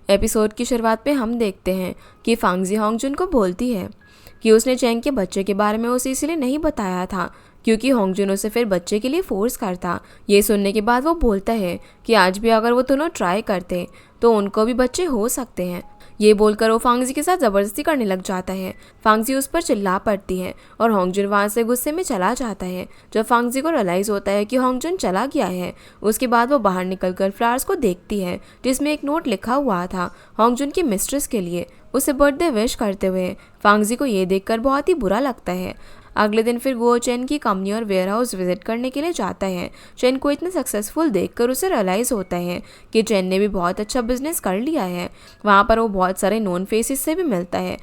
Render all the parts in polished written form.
Episode की शुरुआत में हम देखते हैं कि फांगजी होंगजुन को बोलती है कि उसने चैंग के बच्चे के बारे में उसे इसलिए नहीं बताया था क्योंकि होंगजुन उसे फिर बच्चे के लिए फोर्स करता। ये सुनने के बाद वो बोलता है कि आज भी अगर वो दोनों ट्राई करते तो उनको भी बच्चे हो सकते हैं। ये बोलकर वो फांगजी के साथ ज़बरदस्ती करने लग जाता है। फांगजी उस पर चिल्ला पड़ती है और होंगजुन वहाँ से गुस्से में चला जाता है। जब फांगजी को रियलाइज़ होता है कि होंगजुन चला गया है, उसके बाद वो बाहर निकलकर फ्लावर्स को देखती है जिसमें एक नोट लिखा हुआ था होंगजुन की मिस्ट्रेस के लिए, उसे बर्थडे विश करते हुए। फांगजी को ये देखकर बहुत ही बुरा लगता है। अगले दिन फिर वो चेन की कंपनी और वेयर हाउस विजिट करने के लिए जाता है। चेन को इतना सक्सेसफुल देखकर उसे रियलाइज़ होता है कि चेन ने भी बहुत अच्छा बिजनेस कर लिया है। वहाँ पर वो बहुत सारे नोन फेसेस से भी मिलता है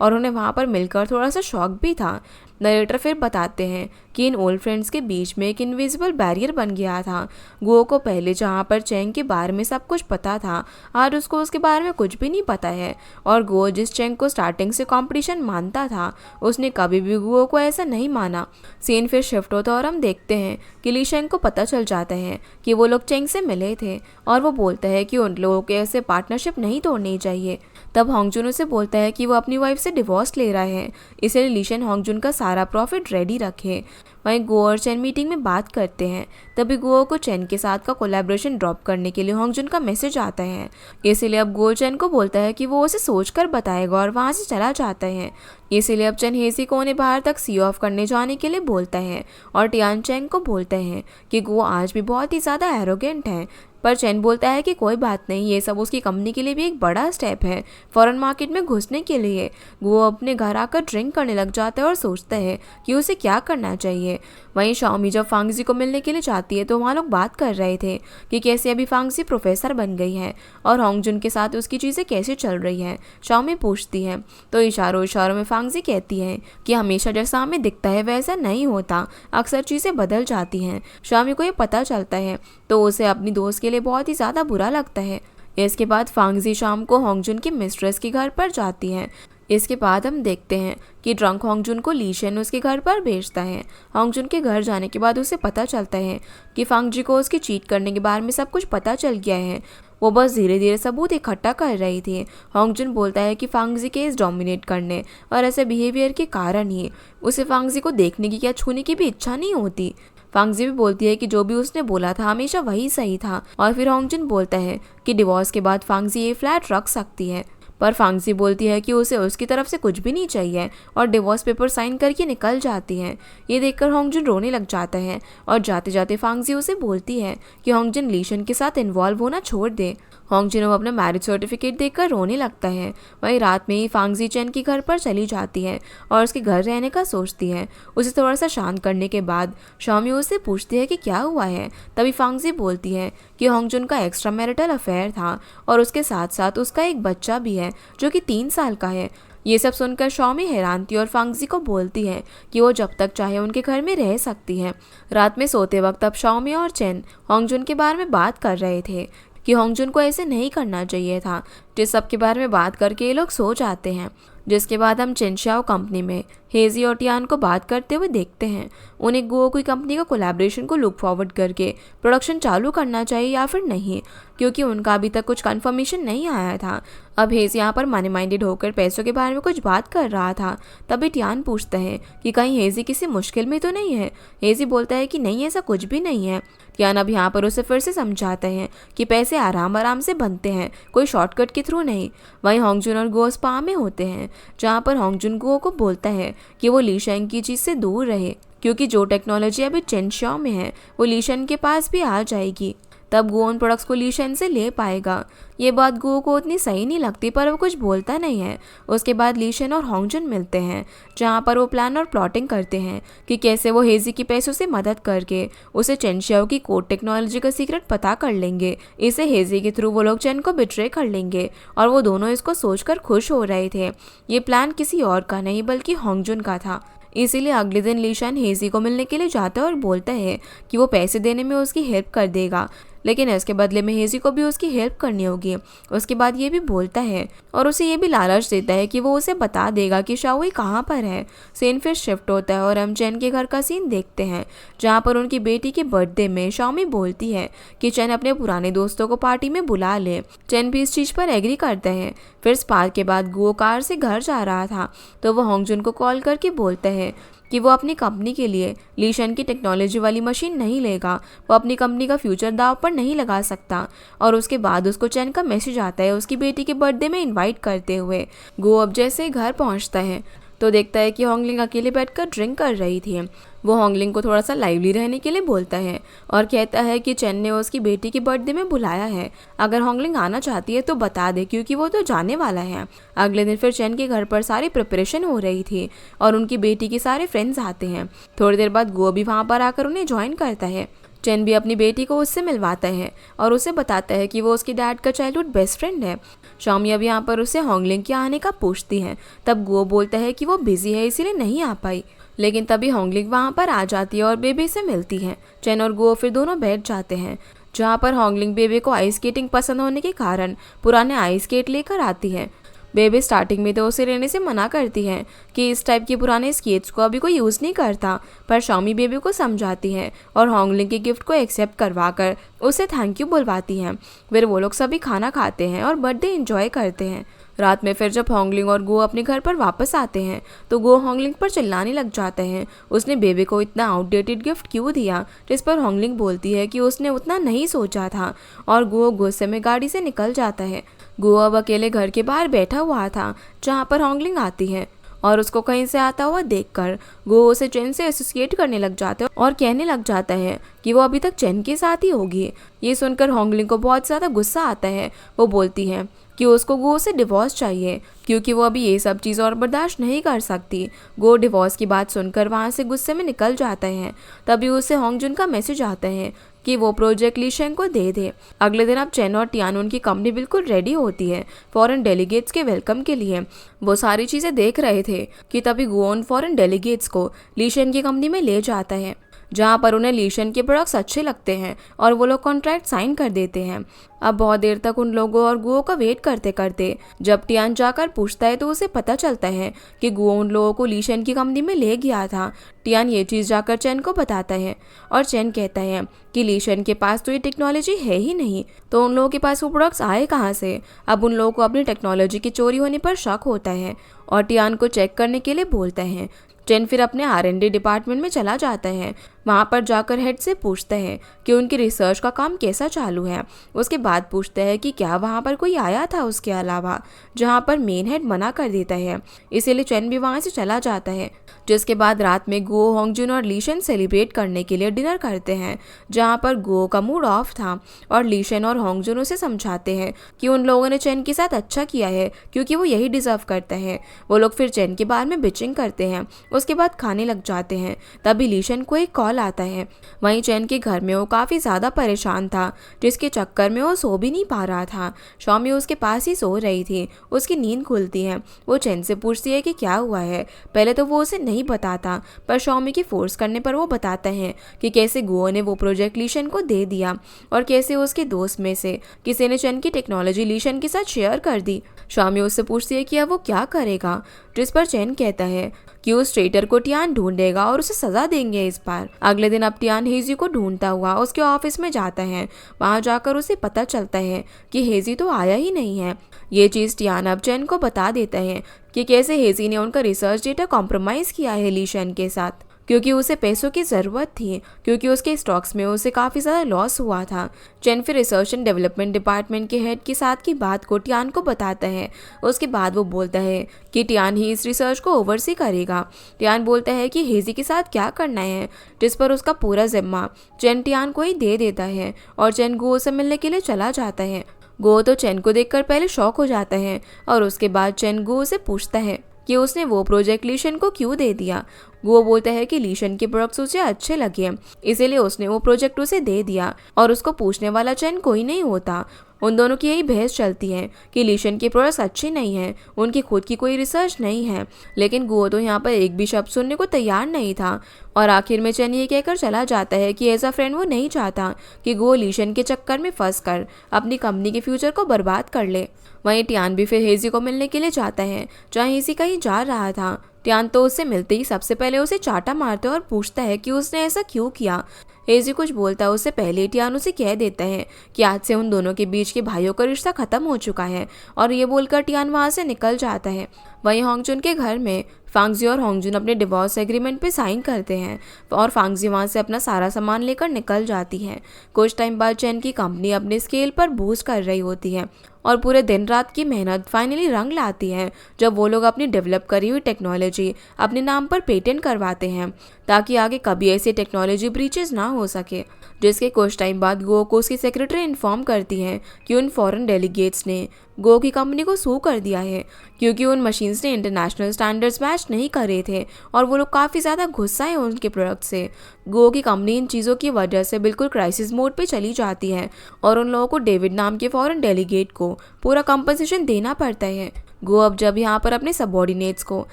और उन्हें वहाँ पर मिलकर थोड़ा सा शॉक भी था। नरेटर फिर बताते हैं कि इन ओल्ड फ्रेंड्स के बीच में एक इनविजिबल बैरियर बन गया था। गुओ को पहले जहाँ पर चेंग के बारे में सब कुछ पता था, आज उसको उसके बारे में कुछ भी नहीं पता है। और गुओ जिस चेंग को स्टार्टिंग से कंपटीशन मानता था, उसने कभी भी गुओ को ऐसा नहीं माना। सीन फिर शिफ्ट होता और हम देखते हैं कि ली शेंग को पता चल जाता है कि वो लोग चेंग से मिले थे और वो बोलता है कि उन लोगों के ऐसे पार्टनरशिप नहीं तोड़नी चाहिए। तब होंगजुन उसे बोलता है कि वो अपनी वाइफ से डिवोर्स ले रहा है, इसलिए ली शेन होंगजुन का सारा प्रॉफिट रेडी रखे। वहीं गुओ और चेन मीटिंग में बात करते हैं। तभी गुओ को चेन के साथ का कोलैबोरेशन ड्रॉप करने के लिए होंगजुन का मैसेज आता है, इसीलिए अब गुओ चेन को बोलता है कि वो उसे सोचकर बताएगा और वहाँ से चला जाता है। इसीलिए अब चेन हेजी को उन्हें बाहर तक सी ऑफ करने जाने के लिए बोलता है और टियान चेंग को बोलता है कि गुओ आज भी बहुत ही ज़्यादा एरोगेंट है। पर चेन बोलता है कि कोई बात नहीं, ये सब उसकी कंपनी के लिए भी एक बड़ा स्टेप है फॉरेन मार्केट में घुसने के लिए। वो अपने घर आकर ड्रिंक करने लग जाता है और सोचता है कि उसे क्या करना चाहिए। वहीं शाओमी जब फांगजी को मिलने के लिए जाती है तो वहाँ लोग बात कर रहे थे कि कैसे अभी फांगजी प्रोफेसर बन गई है और होंगजुन के साथ उसकी चीज़ें कैसे चल रही हैं। शाओमी पूछती है तो इशारों इशारों में फांगजी कहती है कि हमेशा जैसा हमें दिखता है वैसा नहीं होता, अक्सर चीज़ें बदल जाती हैं। शाओमी को ये पता चलता है तो उसे अपनी दोस्त के लिए बहुत ही ज़्यादा बुरा लगता है। इसके बाद फांगजी शाम को होंगजुन की मिस्ट्रेस के घर पर जाती है। इसके बाद हम देखते हैं कि ड्रंक होंगजुन को ली शेन उसके घर पर भेजता है। होंगजुन के घर जाने के बाद उसे पता चलता है कि फांगजी को उसकी चीट करने के बारे में सब कुछ पता चल गया है, वो बस धीरे धीरे सबूत इकट्ठा कर रही थी। होंगजुन बोलता है कि फांगजी केस डोमिनेट करने और ऐसे बिहेवियर के कारण ही उसे फांगजी को देखने की या छूने की भी इच्छा नहीं होती। फांगजी भी बोलती है कि जो भी उसने बोला था हमेशा वही सही था। और फिर होंगजुन बोलता है कि डिवोर्स के बाद फांगजी ये फ्लैट रख सकती है, पर फांगजी बोलती है कि उसे उसकी तरफ से कुछ भी नहीं चाहिए और डिवोर्स पेपर साइन करके निकल जाती है। ये देखकर होंगजुन रोने लग जाता है और जाते जाते फांगजी उसे बोलती है कि होंगजुन ली शेन के साथ इन्वॉल्व होना छोड़ दे। होंगजुन अब अपना मैरिज सर्टिफिकेट देखकर रोने लगता है। वहीं रात में ही फांगजी चेन के घर पर चली जाती है और उसके घर रहने का सोचती है। उसे थोड़ा सा शांत करने के बाद शाओमी उससे पूछती है कि क्या हुआ है। तभी फांगजी बोलती है कि होंगजुन का एक्स्ट्रा मैरिटल अफेयर था और उसके साथ साथ उसका एक बच्चा भी है जो कि 3 साल का है। ये सब सुनकर शाओमी हैरान थी और फांगजी को बोलती है कि वो जब तक चाहे उनके घर में रह सकती है। रात में सोते वक्त अब शाओमी और चेन होंगजुन के बारे में बात कर रहे थे कि होंगजुन को ऐसे नहीं करना चाहिए था। जिस सब के बारे में बात करके ये लोग सो जाते हैं। जिसके बाद हम चिनशाओ कंपनी में हेजी और टियान को बात करते हुए देखते हैं। उन्हें गुओ की कंपनी का कोलैबोरेशन को लुक फॉरवर्ड करके प्रोडक्शन चालू करना चाहिए या फिर नहीं, क्योंकि उनका अभी तक कुछ कंफर्मेशन नहीं आया था। अब हेजी यहाँ पर मनी माइंडेड होकर पैसों के बारे में कुछ बात कर रहा था। तभी टियान पूछता है कि कहीं हेजी किसी मुश्किल में तो नहीं है। हेजी बोलता है कि नहीं, ऐसा कुछ भी नहीं है। टियान अब यहाँ पर उसे फिर से समझाता है कि पैसे आराम आराम से बनते हैं, कोई शॉर्टकट के थ्रू नहीं। वहीं होंगजुन और गुओ स्पा में होते हैं, जहाँ पर होंगजुन गुओ को बोलता है कि वो ली शेंग की चीज़ से दूर रहे, क्योंकि जो टेक्नोलॉजी अभी चिनशाओ में है वो ली शेन के पास भी आ जाएगी, तब गुओ उन प्रोडक्ट्स को ली शेन से ले पाएगा। ये बात गुओ को उतनी सही नहीं लगती, पर वो कुछ बोलता नहीं है। उसके बाद ली शेन और होंगजुन मिलते हैं, जहाँ पर वो प्लान और प्लॉटिंग करते हैं कि कैसे वो हेजी की पैसों से मदद करके उसे चिनशाओ की कोड टेक्नोलॉजी का सीक्रेट पता कर लेंगे। इसे हेजी के थ्रू वो लोग चेन को बिट्रे कर लेंगे और वो दोनों इसको सोचकर खुश हो रहे थे। ये प्लान किसी और का नहीं बल्कि होंगजुन का था। इसीलिए अगले दिन ली शेन हेजी को मिलने के लिए जाता है और बोलता है कि वो पैसे देने में उसकी हेल्प कर देगा, लेकिन इसके बदले में हेजी को भी उसकी हेल्प करनी होगी। उसके बाद ये भी बोलता है और उसे ये भी लालच देता है कि वो उसे बता देगा कि शाओई कहाँ पर है। सीन फिर शिफ्ट होता है और हम चैन के घर का सीन देखते हैं, जहाँ पर उनकी बेटी के बर्थडे में शाओमी बोलती है कि चैन अपने पुराने दोस्तों को पार्टी में बुला ले। चैन भी इस चीज पर एग्री करता है। फिर स्पार्क के बाद गुओ कार से घर जा रहा था तो वो होंगजुन को कॉल करके बोलता है कि वो अपनी कंपनी के लिए लीशन की टेक्नोलॉजी वाली मशीन नहीं लेगा, वो अपनी कंपनी का फ्यूचर दाव पर नहीं लगा सकता। और उसके बाद उसको चैन का मैसेज आता है उसकी बेटी के बर्थडे में इनवाइट करते हुए। गो अब जैसे ही घर पहुंचता है तो देखता है कि होंगलिंग अकेले बैठकर ड्रिंक कर रही थी। वो होंगलिंग को थोड़ा सा लाइवली रहने के लिए बोलता है और कहता है कि चैन ने उसकी बेटी के बर्थडे में बुलाया है, अगर होंगलिंग आना चाहती है तो बता दे क्योंकि वो तो जाने वाला है। अगले दिन फिर चैन के घर पर सारी प्रिपरेशन हो रही थी और उनकी बेटी के सारे फ्रेंड्स आते हैं। थोड़ी देर बाद गो भी वहाँ पर आकर उन्हें ज्वाइन करता है। चैन भी अपनी बेटी को उससे मिलवाता है और उसे बताता है कि वो उसके डैड का चाइल्डहुड बेस्ट फ्रेंड है। शाओमी अब यहाँ पर उसे होंगलिंग के आने का पूछती है, तब गो बोलता है कि वो बिजी है इसीलिए नहीं आ पाई। लेकिन तभी होंगलिंग वहाँ पर आ जाती है और बेबी से मिलती है। चैन और गो फिर दोनों बैठ जाते हैं, जहाँ पर होंगलिंग बेबी को आइस स्केटिंग पसंद होने के कारण पुराने आइस स्केट लेकर आती है। बेबी स्टार्टिंग में तो उसे लेने से मना करती है कि इस टाइप के पुराने स्केट्स को अभी कोई यूज़ नहीं करता, पर शाओमी बेबी को समझाती है और होंगलिंग के गिफ्ट को एक्सेप्ट करवाकर उसे थैंक यू बुलवाती हैं। फिर वो लोग सभी खाना खाते हैं और बर्थडे एंजॉय करते हैं। रात में फिर जब होंगलिंग और गो अपने घर पर वापस आते हैं तो गो होंगलिंग पर चिल्लाने लग जाते हैं, उसने बेबी को इतना आउटडेटेड गिफ्ट क्यों दिया। जिस पर होंगलिंग बोलती है कि उसने उतना नहीं सोचा था और गो गुस्से में गाड़ी से निकल जाता है। गो अब अकेले घर के बाहर बैठा हुआ था, जहाँ पर होंगलिंग आती है और उसको कहीं से आता हुआ देखकर गो उसे चैन से एसोसिएट करने लग जाता है और कहने लग जाता है कि वो अभी तक चैन के साथ ही होगी। ये सुनकर होंगलिंग को बहुत ज़्यादा गुस्सा आता है। वो बोलती है कि उसको गो से डिवोर्स चाहिए क्योंकि वो अभी ये सब चीज़ और बर्दाश्त नहीं कर सकती। गो डिवोर्स की बात सुनकर वहाँ से गुस्से में निकल जाता है। तभी उसे होंगजुन का मैसेज आता है कि वो प्रोजेक्ट लीशेंग को दे दे। अगले दिन अब चैन और टियान उनकी कंपनी बिल्कुल रेडी होती है फॉरेन डेलीगेट्स के वेलकम के लिए। वो सारी चीज़ें देख रहे थे कि तभी गो उन फॉरेन डेलीगेट्स को लीशेंग की कंपनी में ले जाता है, जहाँ पर उन्हें लीशन के प्रोडक्ट्स अच्छे लगते हैं और वो लोग कॉन्ट्रैक्ट साइन कर देते हैं। अब बहुत देर तक उन लोगों और गुओ का वेट करते करते जब टियान जाकर पूछता है तो उसे पता चलता है कि गुओ उन लोगों को लीशन की कंपनी में ले गया था। टियान ये चीज़ जाकर चैन को बताता है और चैन कहता है कि लीशन के पास तो ये टेक्नोलॉजी है ही नहीं, तो उन लोगों के पास वो प्रोडक्ट्स आए कहाँ से। अब उन लोगों को अपनी टेक्नोलॉजी की चोरी होने पर शक होता है और टियान को चेक करने के लिए बोलता है। चैन फिर अपने R&D डिपार्टमेंट में चला जाता है। वहाँ पर जाकर हेड से पूछता है कि उनकी रिसर्च का काम कैसा चालू है। उसके बाद पूछता है कि क्या वहाँ पर कोई आया था उसके अलावा, जहाँ पर मेन हेड मना कर देता है। इसीलिए चैन भी वहाँ से चला जाता है। जिसके बाद रात में गो, होंगजुन और लीशन सेलिब्रेट करने के लिए डिनर करते हैं, जहाँ पर गो का मूड ऑफ था और लीशन और होंगजुन उसे समझाते हैं कि उन लोगों ने चैन के साथ अच्छा किया है क्योंकि वो यही डिजर्व करता है। वो लोग फिर चैन के बारे में बिचिंग करते हैं, उसके बाद खाने लग जाते हैं। तभी लीशन को एक कॉल आता है। वहीं चैन के घर में वो काफ़ी ज़्यादा परेशान था, जिसके चक्कर में वो सो भी नहीं पा रहा था। शाओमी उसके पास ही सो रही थी। उसकी नींद खुलती है। वो चैन से पूछती है कि क्या हुआ है। पहले तो वो उसे नहीं बताता, पर शाओमी की फोर्स करने पर वो बताता है कि कैसे गुओ ने वो प्रोजेक्ट लीशन को दे दिया और कैसे उसके दोस्त में से किसी ने चैन की टेक्नोलॉजी लीशन के साथ शेयर कर दी। शाओमी उससे पूछती है कि अब वो क्या करेगा, जिस पर चैन कहता है कि उस ट्रेटर को टियान ढूंढेगा और उसे सजा देंगे इस बार। अगले दिन अब टियान हेजी को ढूंढता हुआ उसके ऑफिस में जाता है। वहां जाकर उसे पता चलता है कि हेजी तो आया ही नहीं है। ये चीज़ टियान अब चैन को बता देता है कि कैसे हेजी ने उनका रिसर्च डेटा कॉम्प्रोमाइज़ किया है लीशन के साथ, क्योंकि उसे पैसों की ज़रूरत थी, क्योंकि उसके स्टॉक्स में उसे काफ़ी ज़्यादा लॉस हुआ था। चैन फिर रिसर्च एंड डेवलपमेंट डिपार्टमेंट के हेड के साथ की बात को टियान को बताता है। उसके बाद वो बोलता है कि टियान ही इस रिसर्च को ओवरसी करेगा। टियान बोलता है कि हेजी के साथ क्या करना है, जिस पर उसका पूरा जिम्मा चैन टियान को ही दे देता है और चैन गो से मिलने के लिए चला जाता है। गो तो चैन को देखकर पहले शॉक हो जाता है और उसके बाद चैन गो से पूछता है कि उसने वो प्रोजेक्ट लीशन को क्यों दे दिया। वो बोलता है कि लीशन के प्रोडक्ट्स उसे अच्छे लगे, इसीलिए उसने वो प्रोजेक्ट उसे दे दिया और उसको पूछने वाला चैन कोई नहीं होता। उन दोनों की यही बहस चलती है कि लीशन के प्रोडक्ट्स अच्छे नहीं हैं, उनकी खुद की कोई रिसर्च नहीं है। लेकिन गुओ तो यहाँ पर एक भी शब्द सुनने को तैयार नहीं था और आखिर में चैन ये कहकर चला जाता है कि एज अ फ्रेंड वो नहीं चाहता कि गुओ लीशन के चक्कर में फंस कर अपनी कंपनी के फ्यूचर को बर्बाद कर ले। वहीं टियान भी फिर हेजी को मिलने के लिए जाता है जहाँ हेजी कहीं जा रहा था। टियान तो उससे मिलते ही सबसे पहले उसे चाटा मारता है और पूछता है कि उसने ऐसा क्यों किया। हेजी कुछ बोलता है उससे पहले टियान उसे कह देता है कि आज से उन दोनों के बीच के भाइयों का रिश्ता खत्म हो चुका है और ये बोलकर टियान वहाँ से निकल जाता है। वहीं होंगजुन के घर में फांगजी और होंगजुन अपने डिवोर्स एग्रीमेंट पे साइन करते हैं और फांगजी वहाँ से अपना सारा सामान लेकर निकल जाती है। कुछ टाइम बाद चैन की कंपनी अपने स्केल पर बूस्ट कर रही होती है और पूरे दिन रात की मेहनत फाइनली रंग लाती है जब वो लोग अपनी डेवलप करी हुई टेक्नोलॉजी अपने नाम पर पेटेंट करवाते हैं ताकि आगे कभी ऐसी टेक्नोलॉजी ब्रीचेस ना हो सके। जिसके कुछ टाइम बाद गो को उसकी सेक्रेटरी इन्फॉर्म करती है कि उन फॉरेन डेलीगेट्स ने गो की कंपनी को सू कर दिया है क्योंकि उन मशीन्स ने इंटरनेशनल स्टैंडर्ड्स मैच नहीं करे थे और वो लोग काफ़ी ज़्यादा गुस्सा है उनके प्रोडक्ट से। गो की कंपनी इन चीज़ों की वजह से बिल्कुल क्राइसिस मोड पे चली जाती है और उन लोगों को डेविड नाम के फॉरेन डेलीगेट को पूरा कंपनसेशन देना पड़ता है। गो अब जब यहाँ पर अपने सबॉर्डिनेट्स को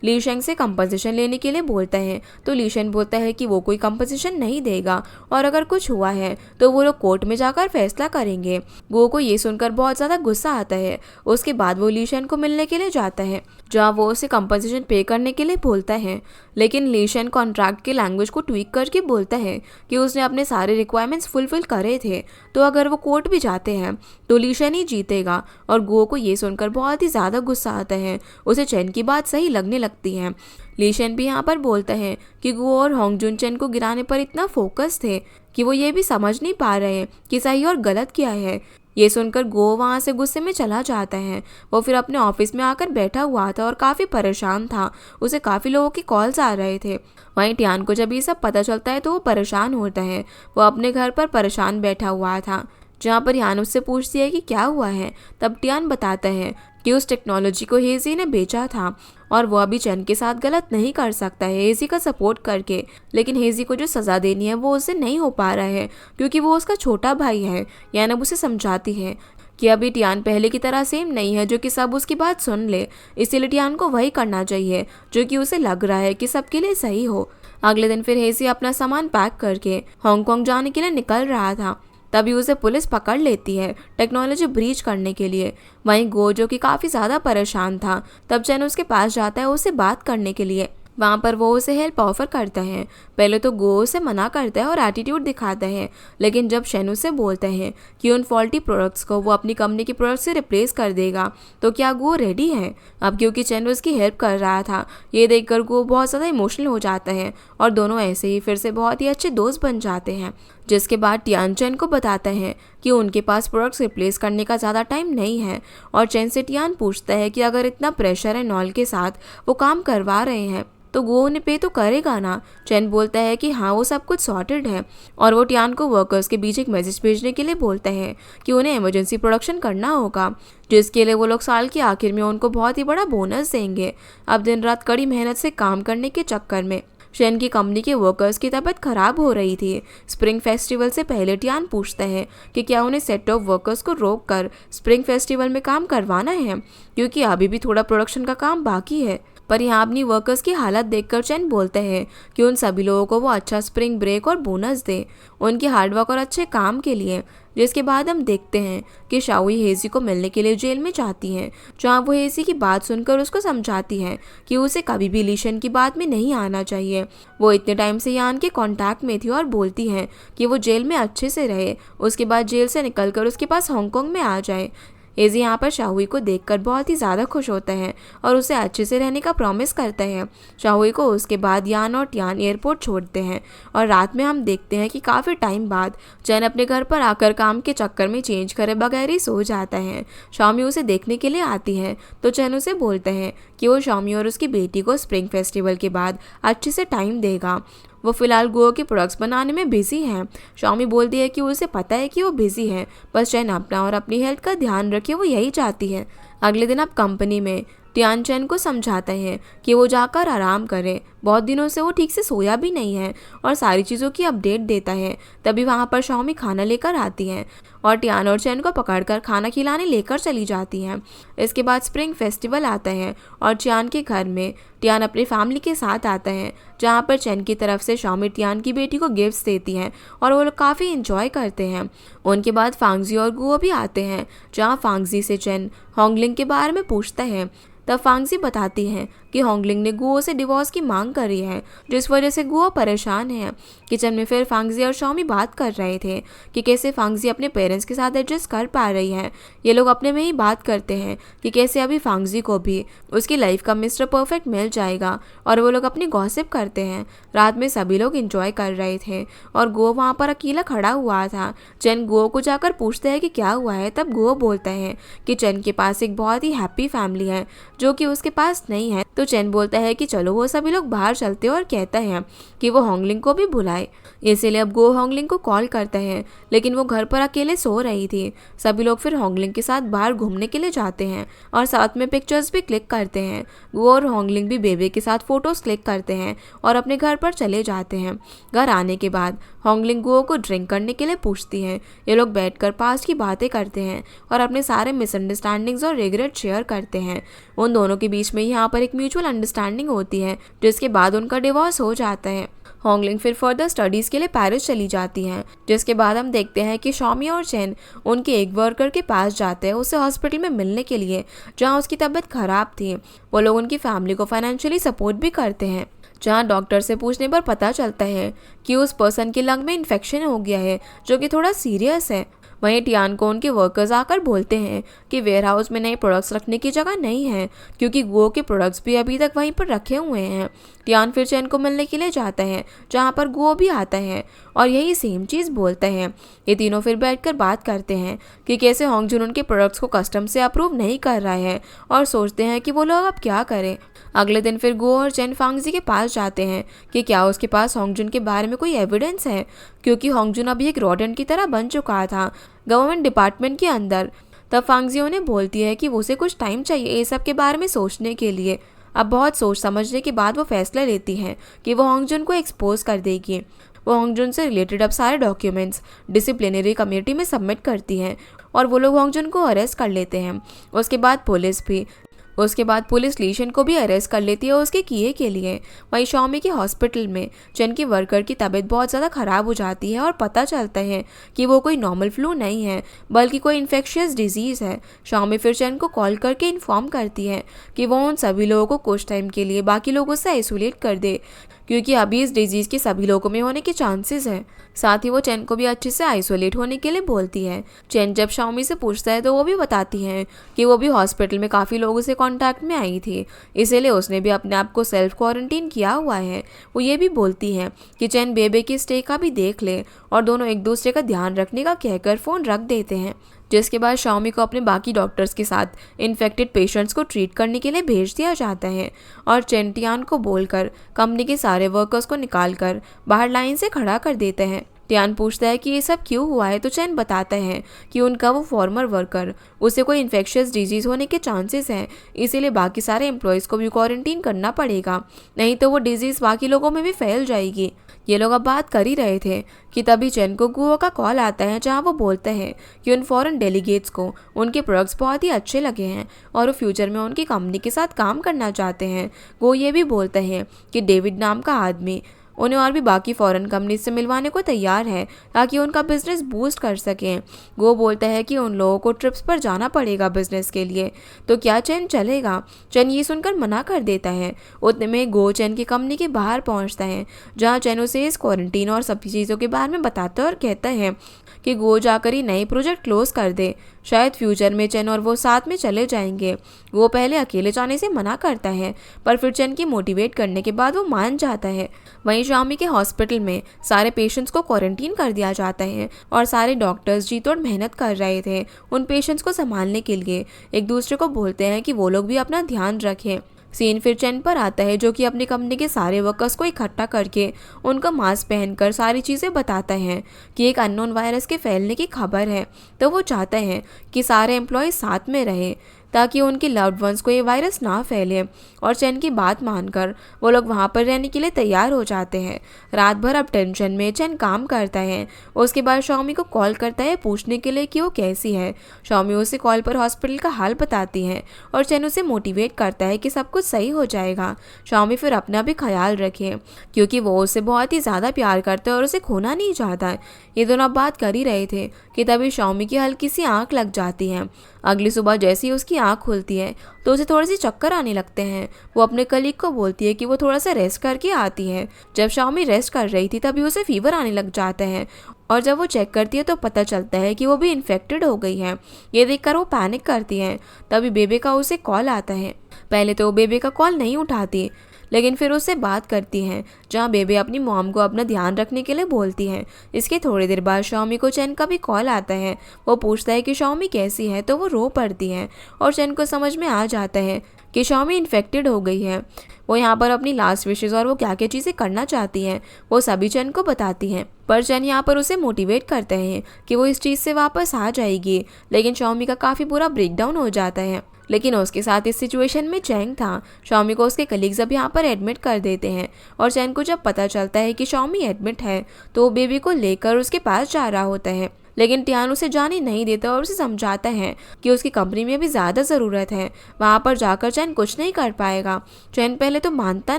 लीशेंग से कंपनसेशन लेने के लिए बोलता है तो लीशन बोलता है कि वो कोई कंपनसेशन नहीं देगा और अगर कुछ हुआ है तो वो लोग कोर्ट में जाकर फैसला करेंगे। गो को ये सुनकर बहुत ज़्यादा गुस्सा आता है। उसके बाद वो लीशन को मिलने के लिए जाता है जहाँ वो उसे कंपनसेशन पे करने के लिए बोलता है, लेकिन लीशन कॉन्ट्रैक्ट के लैंग्वेज को ट्वीक करके बोलता है कि उसने अपने सारे रिक्वायरमेंट्स फुलफिल करे थे तो अगर वो कोर्ट भी जाते हैं तो लीशन ही जीतेगा। और गो को ये सुनकर बहुत ही ज़्यादा गुस्सा आता है। उसे चैन की बात सही लगने लगती है। लीशन भी यहाँ पर बोलता है कि गो और होंगजुन चैन को गिराने पर इतना फोकस थे कि वो ये भी समझ नहीं पा रहे कि सही और गलत क्या है। ये सुनकर गो वहाँ से गुस्से में चला जाता है। वो फिर अपने ऑफिस में आकर बैठा हुआ था और काफ़ी परेशान था। उसे काफ़ी लोगों के कॉल्स आ रहे थे। वहीं टियान को जब ये सब पता चलता है तो वो परेशान होता है। वो अपने घर पर परेशान बैठा हुआ था जहाँ पर यान उससे पूछती है कि क्या हुआ है। तब टियान बताता है कि उस टेक्नोलॉजी को हेजी ने बेचा था और वो अभी चैन के साथ गलत नहीं कर सकता है हेजी का सपोर्ट करके, लेकिन हेजी को जो सज़ा देनी है वो उससे नहीं हो पा रहा है क्योंकि वो उसका छोटा भाई है। यान अब उसे समझाती है कि अभी टियान पहले की तरह सेम नहीं है जो कि सब उसकी बात सुन ले, इसीलिए टियान को वही करना चाहिए जो कि उसे लग रहा है कि सबके लिए सही हो। अगले दिन फिर हेजी अपना सामान पैक करके हांगकांग जाने के लिए निकल रहा था। तभी उसे पुलिस पकड़ लेती है टेक्नोलॉजी ब्रीच करने के लिए। वहीं गो जो कि काफ़ी ज़्यादा परेशान था तब चैन उसके पास जाता है उससे बात करने के लिए। वहाँ पर वो उसे हेल्प ऑफर करता है। पहले तो गो उसे मना करता है और एटीट्यूड दिखाता है, लेकिन जब शेन उसे बोलता है कि उन फॉल्टी प्रोडक्ट्स को वो अपनी कंपनी के प्रोडक्ट से रिप्लेस कर देगा तो क्या गो रेडी है। अब क्योंकि चैन उसकी हेल्प कर रहा था ये देखकर गो बहुत ज़्यादा इमोशनल हो जाता है और दोनों ऐसे ही फिर से बहुत ही अच्छे दोस्त बन जाते हैं। जिसके बाद टियान चैन को बताता है कि उनके पास प्रोडक्ट्स रिप्लेस करने का ज़्यादा टाइम नहीं है और चैन से टियान पूछता है कि अगर इतना प्रेशर है नॉल के साथ वो काम करवा रहे हैं तो गो उन्हें पे तो करेगा ना। चैन बोलता है कि हाँ वो सब कुछ सॉर्टेड है और वो टियान को वर्कर्स के बीच एक मैसेज भेजने के लिए बोलता है कि उन्हें इमरजेंसी प्रोडक्शन करना होगा जिसके लिए वो लोग साल के आखिर में उनको बहुत ही बड़ा बोनस देंगे। अब दिन रात कड़ी मेहनत से काम करने के चक्कर में शेन की कंपनी के वर्कर्स की तबीयत खराब हो रही थी। स्प्रिंग फेस्टिवल से पहले टियान पूछता है कि क्या उन्हें सेट ऑफ वर्कर्स को रोक कर स्प्रिंग फेस्टिवल में काम करवाना है क्योंकि अभी भी थोड़ा प्रोडक्शन का काम बाकी है। पर यहाँ अपनी वर्कर्स की हालत देखकर चैन बोलता है कि उन सभी लोगों को वो अच्छा स्प्रिंग ब्रेक और बोनस दे उनके हार्डवर्क और अच्छे काम के लिए। जिसके बाद हम देखते हैं कि शाओई हेजी को मिलने के लिए जेल में जाती हैं जहाँ वो हेजी की बात सुनकर उसको समझाती हैं कि उसे कभी भी लीशन की बात में नहीं आना चाहिए। वो इतने टाइम से यान के कांटेक्ट में थी और बोलती हैं कि वो जेल में अच्छे से रहे, उसके बाद जेल से निकलकर उसके पास हांगकांग में आ जाए। हेजी यहाँ पर शाहुई को देखकर बहुत ही ज़्यादा खुश होता है और उसे अच्छे से रहने का प्रॉमिस करता है। शाहुई को उसके बाद यान और टियान एयरपोर्ट छोड़ते हैं और रात में हम देखते हैं कि काफ़ी टाइम बाद चैन अपने घर पर आकर काम के चक्कर में चेंज करे बगैर ही सो जाता है। शाओमी उसे देखने के लिए आती है तो चैन उसे बोलता है कि वो शाओमी और उसकी बेटी को स्प्रिंग फेस्टिवल के बाद अच्छे से टाइम देगा। वो फिलहाल गो के प्रोडक्ट्स बनाने में बिजी हैं। शाओमी बोलती है कि उसे पता है कि वो बिजी है, बस चैन अपना और अपनी हेल्थ का ध्यान रखे वो यही चाहती है। अगले दिन अब कंपनी में टियान चैन को समझाता है कि वो जाकर आराम करे, बहुत दिनों से वो ठीक से सोया भी नहीं है, और सारी चीज़ों की अपडेट देता है। तभी वहाँ पर शाओमी खाना लेकर आती है और टियान और चैन को पकड़कर खाना खिलाने लेकर चली जाती है। इसके बाद स्प्रिंग फेस्टिवल आता है और टियान के घर में टियान अपनी फैमिली के साथ आता है, जहाँ पर चैन की तरफ से शाओमी टियान की बेटी को गिफ्ट्स देती है और वो लोग काफ़ी इंजॉय करते हैं। उनके बाद फांगजी और गुओ भी आते हैं, जहाँ फांगजी से चैन होंगलिंग के बारे में पूछता है। तब फांगजी बताती है कि होंगलिंग ने गुओ से डिवोर्स की मांग करी है, जिस वजह से गुओ परेशान है। किचन में फिर फांगजी और शाओमी बात कर रहे थे कि कैसे फांगजी अपने पेरेंट्स के साथ एडजस्ट कर पा रही है। ये लोग अपने में ही बात करते हैं कि कैसे अभी फांगजी को भी उसकी लाइफ का मिस्टर परफेक्ट मिल जाएगा, और वो लोग अपनी गॉसिप करते हैं। रात में सभी लोग इंजॉय कर रहे थे और गुओ वहाँ पर अकेला खड़ा हुआ था। चैन गुओ को जाकर पूछता है कि क्या हुआ है। तब गुओ बोलता है कि चैन के पास एक बहुत ही हैप्पी फैमिली है जो कि उसके पास नहीं है। तो चैन बोलता है कि चलो वो सभी लोग बाहर चलते हैं और कहता है कि वो होंगलिंग को भी बुलाए। इसीलिए अब गो होंगलिंग को कॉल करता है, लेकिन वो घर पर अकेले सो रही थी। सभी लोग फिर होंगलिंग के साथ बाहर घूमने के लिए जाते हैं और साथ में पिक्चर्स भी क्लिक करते हैं। गो और होंगलिंग भी बेबे के साथ फोटोज क्लिक करते हैं और अपने घर पर चले जाते हैं। घर आने के बाद होंगलिंग गो को ड्रिंक करने के लिए पूछती है। ये लोग बैठकर पास्ट की बातें करते हैं और अपने सारे मिसअंडरस्टैंडिंग्स और रिग्रेट शेयर करते हैं। उन दोनों के बीच में यहाँ पर एक म्यूचुअल अंडरस्टैंडिंग होती है, जिसके बाद उनका डिवोर्स हो जाता है। होंगलिंग फिर फर्दर स्टडीज के लिए पेरिस चली जाती हैं, जिसके बाद हम देखते हैं कि शाओमी और चैन उनके एक वर्कर के पास जाते हैं उसे हॉस्पिटल में मिलने के लिए, जहां उसकी तबीयत खराब थी। वो लोग उनकी फैमिली को फाइनेंशियली सपोर्ट भी करते हैं, जहां डॉक्टर से पूछने पर पता चलता है कि उस पर्सन के लंग में इन्फेक्शन हो गया है, जो कि थोड़ा सीरियस है। वहीं टियान को उनके वर्कर्स आकर बोलते हैं कि वेयर हाउस में नए प्रोडक्ट्स रखने की जगह नहीं है, क्योंकि गो के प्रोडक्ट्स भी अभी तक वहीं पर रखे हुए हैं। टियान फिर चैन को मिलने के लिए जाता है, जहाँ पर गो भी आता है और यही सेम चीज़ बोलता है। ये तीनों फिर बैठकर बात करते हैं कि कैसे होंगजुन उनके प्रोडक्ट्स को कस्टम से अप्रूव नहीं कर रहा है और सोचते हैं कि वो लोग अब क्या करें। अगले दिन फिर गो और चैन फांगजी के पास जाते हैं कि क्या उसके पास होंगजुन के बारे में कोई एविडेंस है, क्योंकि होंगजुन अभी एक रॉडेंट की तरह बन चुका था गवर्नमेंट डिपार्टमेंट के अंदर। तब फांगजी उन्हें बोलती है कि उसे कुछ टाइम चाहिए ये सब के बारे में सोचने के लिए। अब बहुत सोच समझने के बाद वो फैसला लेती है कि वो होंगजुन को एक्सपोज कर देगी। वो होंगजुन से रिलेटेड अब सारे डॉक्यूमेंट्स डिसिप्लिनरी कमेटी में सबमिट करती हैं और वो लोग होंगजुन को अरेस्ट कर लेते हैं। उसके बाद पुलिस लीशन को भी अरेस्ट कर लेती है उसके किए के लिए। वहीं शाओमी के हॉस्पिटल में चैन की वर्कर की तबीयत बहुत ज़्यादा ख़राब हो जाती है और पता चलता है कि वो कोई नॉर्मल फ्लू नहीं है, बल्कि कोई इन्फेक्शियस डिजीज़ है। शाओमी फिर चैन को कॉल करके इन्फॉर्म करती है कि वो उन सभी लोगों को कुछ टाइम के लिए बाकी लोगों से आइसोलेट कर दे, क्योंकि अभी इस डिजीज़ के सभी लोगों में होने के चांसेस हैं। साथ ही वो चैन को भी अच्छे से आइसोलेट होने के लिए बोलती है। चैन जब शाओमी से पूछता है तो वो भी बताती है कि वो भी हॉस्पिटल में काफ़ी लोगों से कांटेक्ट में आई थी, इसीलिए उसने भी अपने आप को सेल्फ क्वारंटीन किया हुआ है। वो ये भी बोलती है कि चैन बेबे की स्टे का भी देख ले, और दोनों एक दूसरे का ध्यान रखने का कहकर फ़ोन रख देते हैं। जिसके बाद शाओमी को अपने बाकी डॉक्टर्स के साथ इन्फेक्टेड पेशेंट्स को ट्रीट करने के लिए भेज दिया जाता है, और चैन टियान को बोलकर कंपनी के सारे वर्कर्स को निकालकर बाहर लाइन से खड़ा कर देते हैं। टियान पूछता है कि ये सब क्यों हुआ है, तो चैन बताता है कि उनका वो फॉर्मर वर्कर, उसे कोई इन्फेक्शियस डिजीज़ होने के चांसेस हैं, इसीलिए बाकी सारे एम्प्लॉयज़ को भी क्वारंटीन करना पड़ेगा, नहीं तो वो डिजीज़ बाकी लोगों में भी फैल जाएगी। ये लोग अब बात कर ही रहे थे कि तभी चैन को गुओ का कॉल आता है, जहां वो बोलता है कि उन फॉरेन डेलीगेट्स को उनके प्रोडक्ट्स बहुत ही अच्छे लगे हैं और वो फ्यूचर में उनकी कंपनी के साथ काम करना चाहते हैं। वो ये भी बोलता है कि डेविड नाम का आदमी उन्हें और भी बाकी फॉरेन कंपनी से मिलवाने को तैयार है, ताकि उनका बिजनेस बूस्ट कर सकें। वो बोलता है कि उन लोगों को ट्रिप्स पर जाना पड़ेगा बिजनेस के लिए, तो क्या चैन चलेगा। चैन ये सुनकर मना कर देता है। उतने में गो चैन की कंपनी के बाहर पहुंचता है, जहां चैन उसे इस क्वारंटीन और सभी चीज़ों के बारे में बताता है और कहता है कि गो जाकर ही नए प्रोजेक्ट क्लोज कर दे। शायद फ्यूचर में चैन और वो साथ में चले जाएंगे। वो पहले अकेले जाने से मना करता है, पर फिर चैन की मोटिवेट करने के बाद वो मान जाता है। वहीं शाओमी के हॉस्पिटल में सारे पेशेंट्स को क्वारंटीन कर दिया जाता है और सारे डॉक्टर्स जी तोड़ मेहनत कर रहे थे उन पेशेंट्स को संभालने के लिए। एक दूसरे को बोलते हैं कि वो लोग भी अपना ध्यान रखें। सीन फिर चैन पर आता है, जो कि अपनी कंपनी के सारे वर्कर्स को इकट्ठा करके उनका मास्क पहनकर सारी चीज़ें बताता है कि एक अननोन वायरस के फैलने की खबर है, तो वो चाहता है कि सारे एम्प्लॉयज़ साथ में रहे। ताकि उनके लव्ड वंस को ये वायरस ना फैले। और चैन की बात मानकर वो लोग वहाँ पर रहने के लिए तैयार हो जाते हैं। रात भर अब टेंशन में चैन काम करता है। उसके बाद शाओमी को कॉल करता है पूछने के लिए कि वो कैसी है। शाओमी उसे कॉल पर हॉस्पिटल का हाल बताती है और चैन उसे मोटिवेट करता है कि सब कुछ सही हो जाएगा। शाओमी फिर अपना भी ख्याल रखे क्योंकि वो उसे बहुत ही ज़्यादा प्यार करता है और उसे खोना नहीं चाहता। ये दोनों अब बात कर ही रहे थे कि तभी शाओमी की हल्की सी आंख लग जाती है। अगली सुबह जैसे ही उसकी आंख खुलती है तो उसे थोड़े से चक्कर आने लगते हैं। वो अपने कलीग को बोलती है कि वो थोड़ा सा रेस्ट करके आती है। जब शाओमी रेस्ट कर रही थी तभी उसे फीवर आने लग जाता है और जब वो चेक करती है तो पता चलता है कि वो भी इन्फेक्टेड हो गई है। ये देखकर वो पैनिक करती है। तभी बेबे का उसे कॉल आता है। पहले तो वो बेबे का कॉल नहीं उठाती, लेकिन फिर उससे बात करती हैं, जहाँ बेबे अपनी मॉम को अपना ध्यान रखने के लिए बोलती है। इसके थोड़ी देर बाद शाओमी को चैन का भी कॉल आता है। वो पूछता है कि शाओमी कैसी है तो वो रो पड़ती है और चैन को समझ में आ जाता है कि शाओमी इन्फेक्टेड हो गई है। वो यहाँ पर अपनी लास्ट विशेज़ और वो क्या क्या चीज़ें करना चाहती हैं वो सभी चैन को बताती हैं। पर चैन यहाँ पर उसे मोटिवेट करते हैं कि वो इस चीज़ से वापस आ जाएगी। लेकिन शाओमी का काफ़ी बुरा ब्रेकडाउन हो जाता है। लेकिन उसके साथ इस सिचुएशन में चैंग था। शाओमी को उसके कलीग्स अब यहाँ पर एडमिट कर देते हैं और चैन को जब पता चलता है कि शाओमी एडमिट है तो वो बेबी को लेकर उसके पास जा रहा होता है। लेकिन टियान उसे जाने नहीं देता और उसे समझाता है कि उसकी कंपनी में भी ज़्यादा ज़रूरत है। वहाँ पर जाकर चैन कुछ नहीं कर पाएगा। चैन पहले तो मानता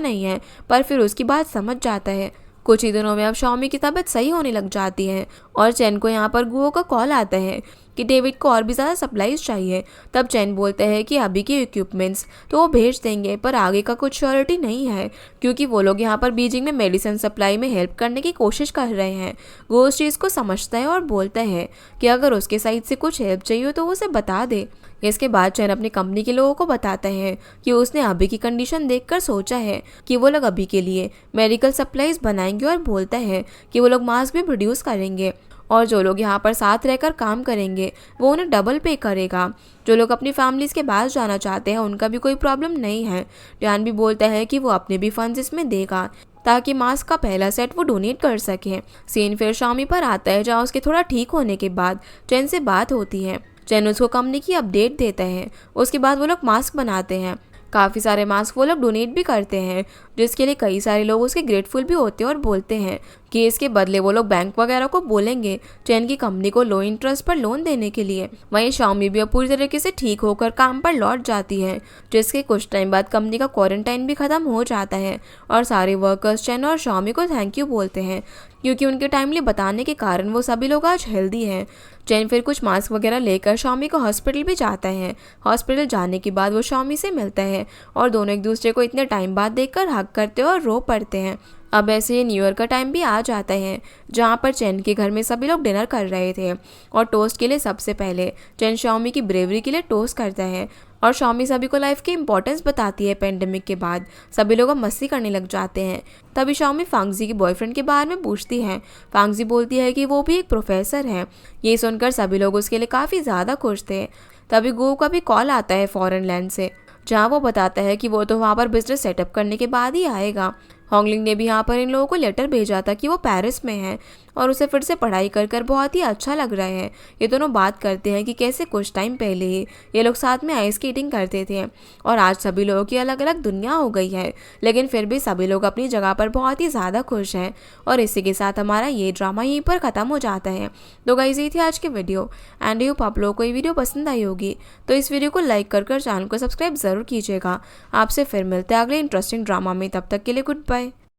नहीं है पर फिर उसकी बात समझ जाता है। कुछ ही दिनों में अब शाओमी की तबीयत सही होने लग जाती है और चैन को यहाँ पर गुओ का कॉल आता है कि डेविड को और भी ज़्यादा सप्लाईज चाहिए। तब चैन बोलता है कि अभी के इक्विपमेंट्स तो वो भेज देंगे पर आगे का कुछ श्योरिटी नहीं है क्योंकि वो लोग यहाँ पर बीजिंग में मेडिसिन सप्लाई में हेल्प करने की कोशिश कर रहे हैं। वो उस चीज़ को समझता है और बोलता है कि अगर उसके साइड से कुछ हेल्प चाहिए हो तो वो उसे बता दे। इसके बाद चैन अपनी कंपनी के लोगों को बताता है कि उसने अभी की कंडीशन देखकर सोचा है कि वो लोग अभी के लिए मेडिकल सप्लाईज बनाएंगे और बोलता है कि वो लोग मास्क भी प्रोड्यूस करेंगे और जो लोग यहाँ पर साथ रहकर काम करेंगे वो उन्हें डबल पे करेगा। जो लोग अपनी फैमिलीज़ के पास जाना चाहते हैं उनका भी कोई प्रॉब्लम नहीं है। ड्यान भी बोलता है कि वो अपने भी फंड्स इसमें देगा ताकि मास्क का पहला सेट वो डोनेट कर सके। सीन फिर शाओमी पर आता है जहाँ उसके थोड़ा ठीक होने के बाद चैन से बात होती है। चैन उसको कंपनी की अपडेट देता है। उसके बाद वो लोग मास्क बनाते हैं। काफ़ी सारे मास्क वो लोग डोनेट भी करते हैं जिसके लिए कई सारे लोग उसके ग्रेटफुल भी होते हैं और बोलते हैं कि इसके बदले वो लोग बैंक वगैरह को बोलेंगे चैन की कंपनी को लो इंटरेस्ट पर लोन देने के लिए। वहीं शाओमी भी अब पूरी तरीके से ठीक होकर काम पर लौट जाती है जिसके कुछ टाइम बाद कंपनी का क्वारंटाइन भी ख़त्म हो जाता है और सारे वर्कर्स चैन और शाओमी को थैंक यू बोलते हैं क्योंकि उनके टाइमली बताने के कारण वो सभी लोग आज हेल्दी हैं। चैन फिर कुछ मास्क वगैरह लेकर शाओमी को हॉस्पिटल भी जाता है। हॉस्पिटल जाने के बाद वो शाओमी से मिलता है और दोनों एक दूसरे को इतने टाइम बाद देखकर हग करते और रो पड़ते हैं। अब ऐसे ही न्यू ईयर का टाइम भी आ जाता है जहाँ पर चैन के घर में सभी लोग डिनर कर रहे थे और टोस्ट के लिए सबसे पहले चैन शाओमी की ब्रेवरी के लिए टोस्ट करता है और शाओमी सभी को लाइफ की इंपॉर्टेंस बताती है। पेंडेमिक के बाद सभी लोग अब मस्ती करने लग जाते हैं। तभी शाओमी फांगजी के बॉयफ्रेंड के बारे में पूछती है। फांगजी बोलती है कि वो भी एक प्रोफेसर है। ये सुनकर सभी लोग उसके लिए काफ़ी ज़्यादा खुश थे। तभी गो का भी कॉल आता है फॉरेन लैंड से जहाँ वो बताता है कि वो तो वहाँ पर बिजनेस सेटअप करने के बाद ही आएगा। होंगलिंग ने भी यहाँ पर इन लोगों को लेटर भेजा था कि वो पेरिस में है और उसे फिर से पढ़ाई कर कर बहुत ही अच्छा लग रहा है। ये दोनों बात करते हैं कि कैसे कुछ टाइम पहले ही ये लोग साथ में आइस स्केटिंग करते थे और आज सभी लोगों की अलग अलग दुनिया हो गई है, लेकिन फिर भी सभी लोग अपनी जगह पर बहुत ही ज़्यादा खुश हैं। और इसी के साथ हमारा ये ड्रामा यहीं पर ख़त्म हो जाता है। तो गाइस ये थी आज की वीडियो एंड होप आप लोगों को ये वीडियो पसंद आई होगी। तो इस वीडियो को लाइक कर चैनल को सब्सक्राइब ज़रूर कीजिएगा। आपसे फिर मिलते हैं अगले इंटरेस्टिंग ड्रामा में। तब तक के लिए गुड बाय।